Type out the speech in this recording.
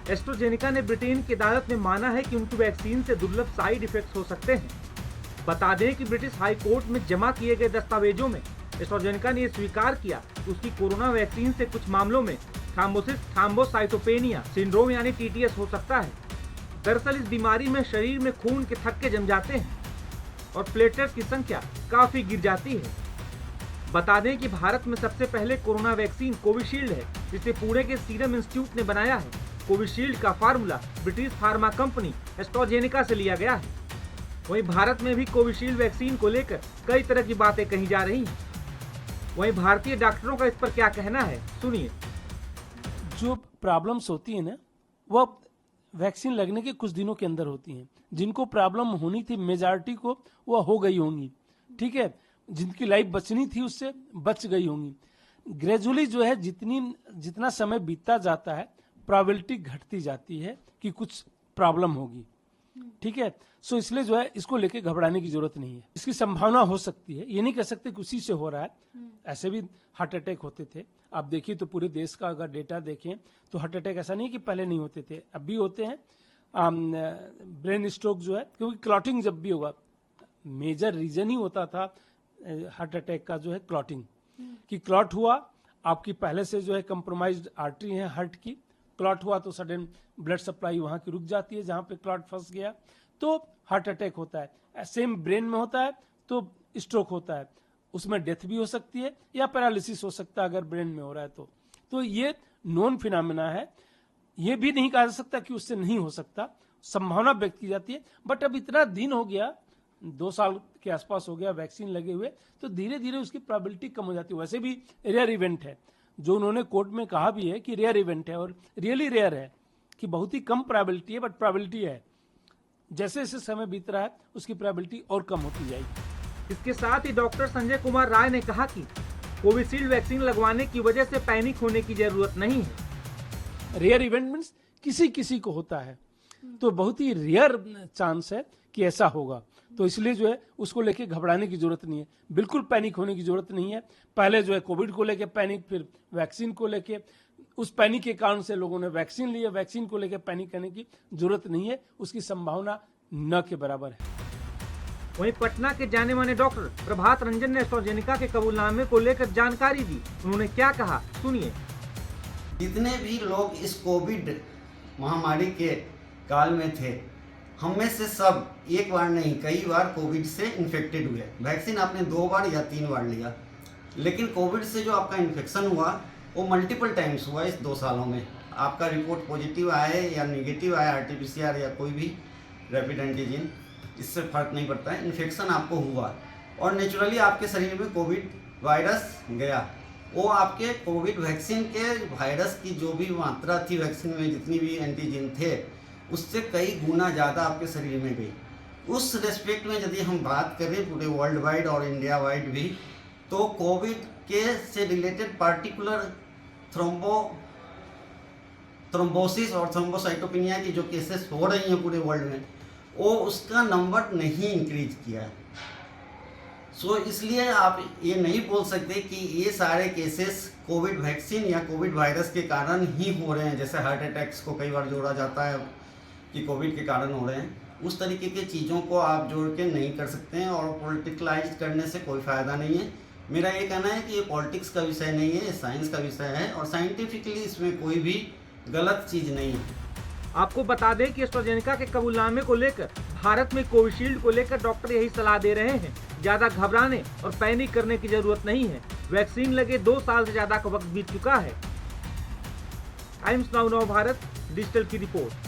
AstraZeneca ने Britain की अदालत में माना है कि उनकी वैक्सीन से दुर्लभ साइड इफेक्ट्स हो सकते हैं। बता दें कि ब्रिटिश हाई कोर्ट में जमा किए गए दस्तावेजों में एस्ट्राजेनेका ने स्वीकार किया कि उसकी कोरोना वैक्सीन से कुछ मामलों में थ्रोम्बोसाइटोपेनिया सिंड्रोम यानी TTS हो सकता है। दरअसल इस बीमारी में शरीर में खून के थक्के जम जाते हैं और प्लेटलेट्स की संख्या काफी गिर जाती है। बता दें कि भारत में सबसे पहले कोरोना वैक्सीन कोविशील्ड है, जिसे पुणे के सीरम इंस्टीट्यूट ने बनाया है। कोविशील्ड का formula British pharma company AstraZeneca से लिया गया है। वहीं भारत में भी कोविशील्ड वैक्सीन को लेकर कई तरह की बातें कही जा रही हैं। वहीं भारतीय डॉक्टरों का इस पर क्या कहना है, सुनिए। जो प्रॉब्लम्स होती है ना, वह वैक्सीन लगने के कुछ दिनों के अंदर होती हैं। जिनको प्रॉब्लम होनी थी मेजॉरिटी को, वह हो गई होंगी, ठीक है। जिनकी लाइफ बचनी थी उससे बच गई होंगी। ग्रेजुअली जो है जितना समय बीतता जाता है प्रोबेबिलिटी घटती जाती है कि कुछ प्रॉब्लम होगी, ठीक है। सो इसलिए जो है इसको लेके घबराने की जरूरत नहीं है। इसकी संभावना हो सकती है, ये नहीं कह सकते कि उसी से हो रहा है। ऐसे भी हार्ट अटैक होते थे। आप देखिए तो पूरे देश का अगर डेटा देखें तो हार्ट अटैक ऐसा नहीं कि पहले नहीं होते थे, अब भी होते हैं। ब्रेन स्ट्रोक जो है, क्योंकि क्लॉटिंग जब भी होगा, मेजर रीजन ही होता था हार्ट अटैक का जो है क्लॉटिंग, कि क्लॉट हुआ, आपकी पहले से जो है कंप्रोमाइज्ड आर्टरी है हार्ट की, क्लॉट हुआ तो सडन ब्लड सप्लाई वहां की रुक जाती है जहां पे क्लॉट फंस गया, तो हार्ट अटैक होता है। सेम ब्रेन में होता है तो स्ट्रोक होता है, उसमें डेथ भी हो सकती है या पैरालिसिस हो सकता है अगर ब्रेन में हो रहा है तो ये नॉन फिनोमेना है। ये भी नहीं कहा जा सकता कि उससे नहीं हो सकता, संभावना व्यक्त की जाती है। बट अब इतना दिन हो गया, 2 साल के आसपास हो गया वैक्सीन लगे हुए, तो धीरे धीरे उसकी प्रोबेबिलिटी कम हो जाती है। वैसे भी रेयर इवेंट है, जो उन्होंने कोर्ट में कहा भी है कि रेयर इवेंट है, और रियली रेयर है, कि बहुत ही कम प्रोबेबिलिटी है, बट प्रोबेबिलिटी है। जैसे जैसे समय बीत रहा है उसकी प्रोबेबिलिटी और कम होती जाएगी। इसके साथ ही डॉक्टर संजय कुमार राय ने कहा कि कोविशील्ड वैक्सीन लगवाने की वजह से पैनिक होने की जरूरत नहीं है। रेयर इवेंट मीन्स किसी किसी को होता है, तो बहुत ही रेयर चांस है कि ऐसा होगा, तो इसलिए जो है उसको लेके घबराने की जरूरत नहीं है, बिल्कुल पैनिक होने की जरूरत नहीं है। पहले जो है कोविड को लेके पैनिक, फिर वैक्सीन को लेके, उस पैनिक के कारण से लोगों ने वैक्सीन लिया, वैक्सीन को लेके पैनिक करने की जरूरत नहीं है, उसकी संभावना न के बराबर है। वहीं पटना के जाने माने डॉक्टर प्रभात रंजन ने एस्ट्राजेनेका के कबूलनामे को लेकर जानकारी दी। उन्होंने क्या कहा, सुनिए। जितने भी लोग इस कोविड महामारी के काल में थे, हम में से सब एक बार नहीं कई बार कोविड से इन्फेक्टेड हुए। वैक्सीन आपने 2 बार या 3 बार लिया, लेकिन कोविड से जो आपका इन्फेक्शन हुआ वो मल्टीपल टाइम्स हुआ इस 2 सालों में। आपका रिपोर्ट पॉजिटिव आए या नेगेटिव आए, RT-PCR या कोई भी रैपिड एंटीजन, इससे फर्क नहीं पड़ता है, इन्फेक्शन आपको हुआ और नेचुरली आपके शरीर में कोविड वायरस गया। वो आपके कोविड वैक्सीन के वायरस की जो भी मात्रा थी वैक्सीन में, जितनी भी एंटीजन थे, उससे कई गुना ज़्यादा आपके शरीर में गई। उस रेस्पेक्ट में यदि हम बात करें पूरे वर्ल्ड वाइड और इंडिया वाइड भी, तो कोविड के से रिलेटेड पार्टिकुलर थ्रोम्बोसिस और थ्रोम्बोसाइटोपेनिया की जो केसेस हो रही हैं पूरे वर्ल्ड में, वो उसका नंबर नहीं इंक्रीज किया है। सो इसलिए आप ये नहीं बोल सकते कि ये सारे केसेस कोविड वैक्सीन या कोविड वायरस के कारण ही हो रहे हैं। जैसे हार्ट अटैक्स को कई बार जोड़ा जाता है कि कोविड के कारण हो रहे हैं, उस तरीके की चीज़ों को आप जोड़ के नहीं कर सकते हैं और पॉलिटिकलाइज करने से कोई फ़ायदा नहीं है। मेरा ये कहना है कि ये पॉलिटिक्स का विषय नहीं है, ये साइंस का विषय है और साइंटिफिकली इसमें कोई भी गलत चीज़ नहीं है। आपको बता दें कि एस्ट्राजेनेका के कबूलनामे को लेकर भारत में कोविशील्ड को लेकर डॉक्टर यही सलाह दे रहे हैं, ज्यादा घबराने और पैनिक करने की जरूरत नहीं है। वैक्सीन लगे 2 साल से ज्यादा का वक्त बीत चुका है। टाइम्स नाउ भारत डिजिटल की रिपोर्ट।